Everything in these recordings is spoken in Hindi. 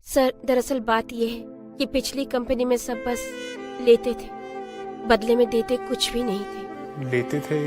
सर, दरअसल बात यह है कि पिछली कंपनी में सब बस लेते थे, बदले में देते कुछ भी नहीं थे। लेते थे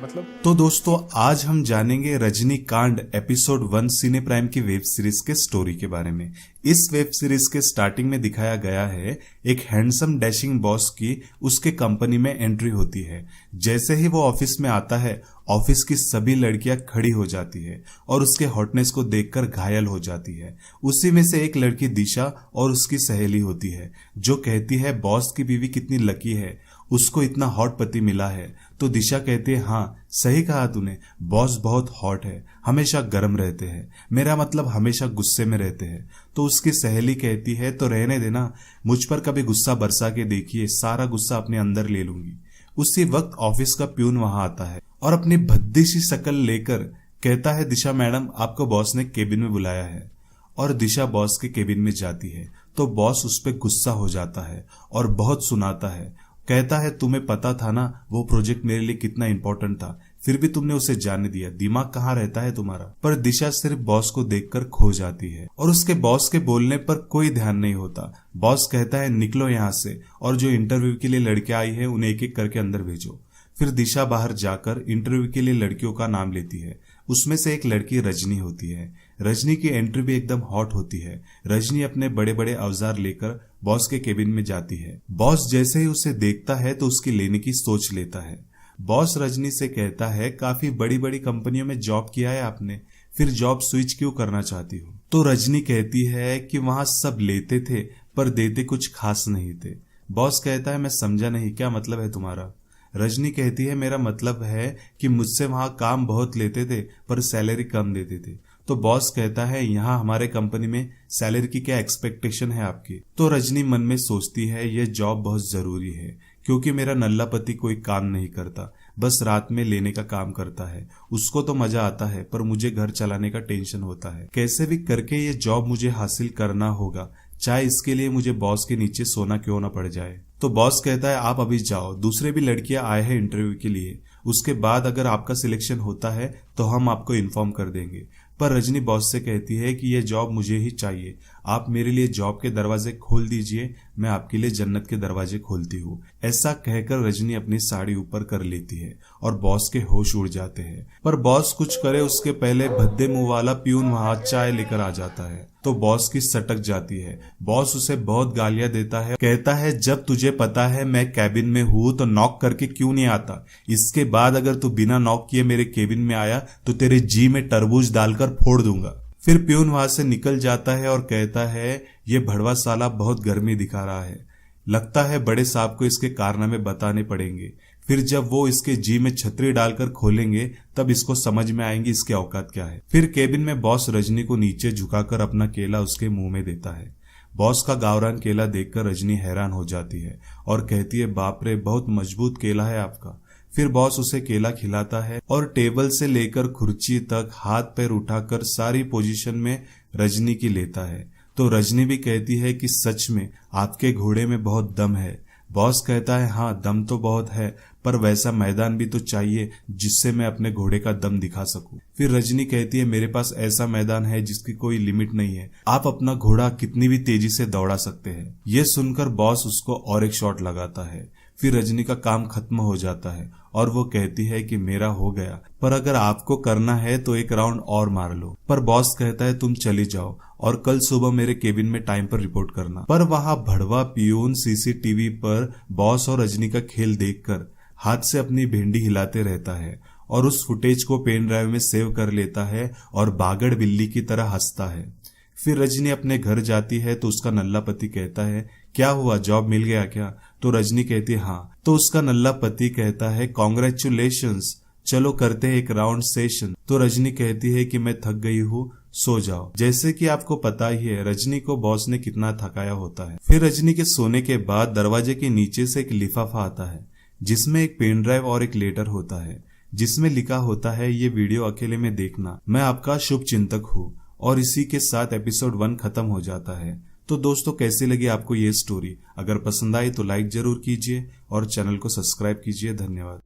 मतलब? तो दोस्तों, आज हम जानेंगे रजनीकांड एपिसोड 1 सिने प्राइम की वेब सीरीज के स्टोरी के बारे में। इस वेब सीरीज के स्टार्टिंग में दिखाया गया है एक हैंडसम डैशिंग बॉस की उसके कंपनी में एंट्री होती है। जैसे ही वो ऑफिस में आता है, ऑफिस की सभी लड़कियां खड़ी हो जाती है और उसके हॉटनेस को देखकर घायल हो जाती है। उसी में से एक लड़की दिशा और उसकी सहेली होती है जो कहती है बॉस की बीवी कितनी लकी है, उसको इतना हॉट पति मिला है। तो दिशा कहती है, हाँ सही कहा तूने, बॉस बहुत हॉट है, हमेशा गर्म रहते हैं, मेरा मतलब हमेशा गुस्से में रहते हैं। तो उसकी सहेली कहती है, तो रहने देना, मुझ पर कभी गुस्सा बरसा के देखिए, सारा गुस्सा अपने अंदर ले लूंगी। उसी वक्त ऑफिस का प्यून वहां आता है और अपनी भद्दी सी शक्ल लेकर कहता है, दिशा मैडम आपको बॉस ने केबिन में बुलाया है। और दिशा बॉस के केबिन में जाती है तो बॉस उस पर गुस्सा हो जाता है और बहुत सुनाता है। कहता है, तुम्हें पता था ना वो प्रोजेक्ट मेरे लिए कितना इंपॉर्टेंट था, फिर भी तुमने उसे जाने दिया, दिमाग कहाँ रहता है तुम्हारा। पर दिशा सिर्फ बॉस को देखकर खो जाती है और उसके बॉस के बोलने पर कोई ध्यान नहीं होता। बॉस कहता है, निकलो यहाँ से और जो इंटरव्यू के लिए लड़कियां आई है उन्हें एक एक करके अंदर भेजो। फिर दिशा बाहर जाकर इंटरव्यू के लिए लड़कियों का नाम लेती है। उसमें से एक लड़की रजनी होती है। रजनी की एंट्री भी एकदम हॉट होती है। रजनी अपने बड़े बड़े औजार लेकर बॉस के केबिन में जाती है। बॉस जैसे ही उसे देखता है तो उसकी लेने की सोच लेता है। बॉस रजनी से कहता है, काफी बड़ी बड़ी कंपनियों में जॉब किया है आपने, फिर जॉब स्विच क्यों करना चाहती हो। तो रजनी कहती है कि वहां सब लेते थे पर देते कुछ खास नहीं थे। बॉस कहता है, मैं समझा नहीं, क्या मतलब है तुम्हारा। रजनी कहती है, मेरा मतलब है कि मुझसे वहां काम बहुत लेते थे पर सैलरी कम देते थे। तो बॉस कहता है, यहाँ हमारे कंपनी में सैलरी की क्या एक्सपेक्टेशन है आपकी। तो रजनी मन में सोचती है, ये जॉब बहुत जरूरी है क्योंकि मेरा नल्ला पति कोई काम नहीं करता, बस रात में लेने का काम करता है। उसको तो मजा आता है पर मुझे घर चलाने का टेंशन होता है। कैसे भी करके ये जॉब मुझे हासिल करना होगा, चाहे इसके लिए मुझे बॉस के नीचे सोना क्यों ना पड़ जाए। तो बॉस कहता है, आप अभी जाओ, दूसरे भी लड़कियां आए हैं इंटरव्यू के लिए, उसके बाद अगर आपका सिलेक्शन होता है तो हम आपको इन्फॉर्म कर देंगे। पर रजनी बॉस से कहती है कि ये जॉब मुझे ही चाहिए, आप मेरे लिए जॉब के दरवाजे खोल दीजिए, मैं आपके लिए जन्नत के दरवाजे खोलती हूँ। ऐसा कहकर रजनी अपनी साड़ी ऊपर कर लेती है और बॉस के होश उड़ जाते हैं। पर बॉस कुछ करे उसके पहले भद्दे मुंह वाला प्यून वहां चाय लेकर आ जाता है तो बॉस की सटक जाती है। बॉस उसे बहुत गालियां देता है, कहता है, जब तुझे पता है मैं कैबिन में हूँ तो नॉक करके क्यों नहीं आता, इसके बाद अगर तू बिना नॉक किए मेरे केबिन में आया तो तेरे जी में तरबूज डालकर फोड़ दूंगा। फिर प्यून वहां से निकल जाता है और कहता है, ये भड़वा साला बहुत गर्मी दिखा रहा है, लगता है बड़े साहब को इसके कारनामे बताने पड़ेंगे, फिर जब वो इसके जी में छतरी डालकर खोलेंगे तब इसको समझ में आएंगी इसकी औकात क्या है। फिर केबिन में बॉस रजनी को नीचे झुकाकर अपना केला उसके मुंह में देता है। बॉस का गावरान केला देखकर रजनी हैरान हो जाती है और कहती है, बाप रे, बहुत मजबूत केला है आपका। फिर बॉस उसे केला खिलाता है और टेबल से लेकर कुर्सी तक हाथ पैर उठाकर सारी पोजीशन में रजनी की लेता है। तो रजनी भी कहती है कि सच में आपके घोड़े में बहुत दम है। बॉस कहता है, हाँ दम तो बहुत है पर वैसा मैदान भी तो चाहिए जिससे मैं अपने घोड़े का दम दिखा सकूं। फिर रजनी कहती है, मेरे पास ऐसा मैदान है जिसकी कोई लिमिट नहीं है, आप अपना घोड़ा कितनी भी तेजी से दौड़ा सकते हैं। ये सुनकर बॉस उसको और एक शॉट लगाता है। फिर रजनी का काम खत्म हो जाता है और वो कहती है कि मेरा हो गया, पर अगर आपको करना है तो एक राउंड और मार लो। पर बॉस कहता है, तुम चली जाओ और कल सुबह मेरे केबिन में टाइम पर रिपोर्ट करना। पर वहां भड़वा पियून सीसीटीवी पर बॉस और रजनी का खेल देखकर हाथ से अपनी भिंडी हिलाते रहता है और उस फुटेज को पेन ड्राइव में सेव कर लेता है और बागड़ बिल्ली की तरह हंसता है। फिर रजनी अपने घर जाती है तो उसका नल्ला पति कहता है, क्या हुआ, जॉब मिल गया क्या। तो रजनी कहती है, हाँ। तो उसका नल्ला पति कहता है, कॉन्ग्रेचुलेशंस, चलो करते हैं एक राउंड सेशन। तो रजनी कहती है कि मैं थक गई हूँ, सो जाओ। जैसे कि आपको पता ही है रजनी को बॉस ने कितना थकाया होता है। फिर रजनी के सोने के बाद दरवाजे के नीचे से एक लिफाफा आता है जिसमें एक पेन ड्राइव और एक लेटर होता है जिसमें लिखा होता है, ये वीडियो अकेले में देखना, मैं आपका शुभ चिंतक हूँ। और इसी के साथ एपिसोड 1 खत्म हो जाता है। तो दोस्तों, कैसी लगी आपको ये स्टोरी? अगर पसंद आई तो लाइक जरूर कीजिए और चैनल को सब्सक्राइब कीजिए। धन्यवाद।